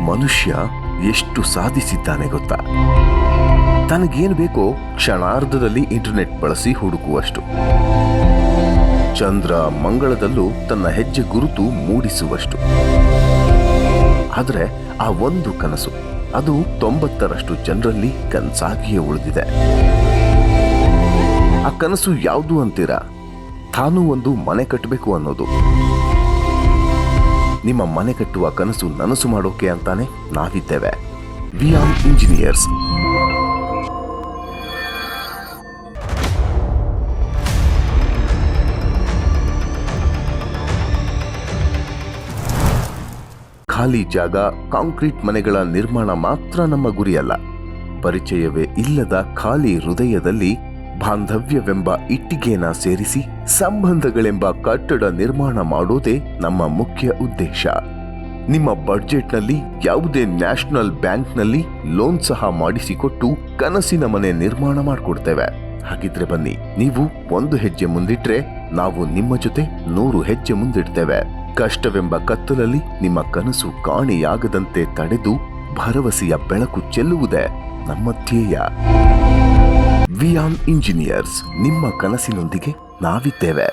ಮನುಷ್ಯ ಎಷ್ಟು ಸಾಧಿಸಿದ್ದಾನೆ ಗೊತ್ತಾ? ತನಗೇನು ಬೇಕೋ ಕ್ಷಣಾರ್ಧದಲ್ಲಿ ಇಂಟರ್ನೆಟ್ ಬಳಸಿ ಹುಡುಕುವಷ್ಟು. ಚಂದ್ರ ಮಂಗಳದಲ್ಲೂ ತನ್ನ ಹೆಜ್ಜೆ ಗುರುತು ಮೂಡಿಸುವಷ್ಟು. ಆದರೆ ಆ ಒಂದು ಕನಸು, ಅದು 90ರಷ್ಟು ಜನರಲ್ಲಿ ಕನಸಾಗಿಯೇ ಉಳಿದಿದೆ. ಆ ಕನಸು ಯಾವುದು ಅಂತೀರಾ? ತಾನು ಒಂದು ಮನೆ ಕಟ್ಟಬೇಕು ಅನ್ನೋದು. ನಿಮ್ಮ ಮನೆ ಕಟ್ಟುವ ಕನಸು ನನಸು ಮಾಡೋಕೆ ಅಂತಾನೆ ನಾವಿದ್ದೇವೆ, ವಿಯಾನ್ ಇಂಜಿನಿಯರ್ಸ್. ಖಾಲಿ ಜಾಗ, ಕಾಂಕ್ರೀಟ್ ಮನೆಗಳ ನಿರ್ಮಾಣ ಮಾತ್ರ ನಮ್ಮ ಗುರಿಯಲ್ಲ. ಪರಿಚಯವೇ ಇಲ್ಲದ ಖಾಲಿ ಹೃದಯದಲ್ಲಿ ಬಾಂಧವ್ಯವೆಂಬ ಇಟ್ಟಿಗೆನ ಸೇರಿಸಿ ಸಂಬಂಧಗಳೆಂಬ ಕಟ್ಟಡ ನಿರ್ಮಾಣ ಮಾಡೋದೇ ನಮ್ಮ ಮುಖ್ಯ ಉದ್ದೇಶ. ನಿಮ್ಮ ಬಡ್ಜೆಟ್ನಲ್ಲಿ ಯಾವುದೇ ನ್ಯಾಷನಲ್ ಬ್ಯಾಂಕ್ನಲ್ಲಿ ಲೋನ್ ಸಹ ಮಾಡಿಸಿಕೊಟ್ಟು ಕನಸಿನ ಮನೆ ನಿರ್ಮಾಣ ಮಾಡಿಕೊಡ್ತೇವೆ. ಹಾಗಿದ್ರೆ ಬನ್ನಿ, ನೀವು 1 ಹೆಜ್ಜೆ ಮುಂದಿಟ್ರೆ ನಾವು ನಿಮ್ಮ ಜೊತೆ 100 ಹೆಜ್ಜೆ ಮುಂದಿಡ್ತೇವೆ. ಕಷ್ಟವೆಂಬ ಕತ್ತಲಲ್ಲಿ ನಿಮ್ಮ ಕನಸು ಕಾಣೆಯಾಗದಂತೆ ತಡೆದು ಭರವಸೆಯ ಬೆಳಕು ಚೆಲ್ಲುವುದೇ ನಮ್ಮ ಧ್ಯೇಯ. ವಿಯಾನ್ ಇಂಜಿನಿಯರ್ಸ್, ನಿಮ್ಮ ಕನಸಿನೊಂದಿಗೆ ನಾವಿದ್ದೇವೆ.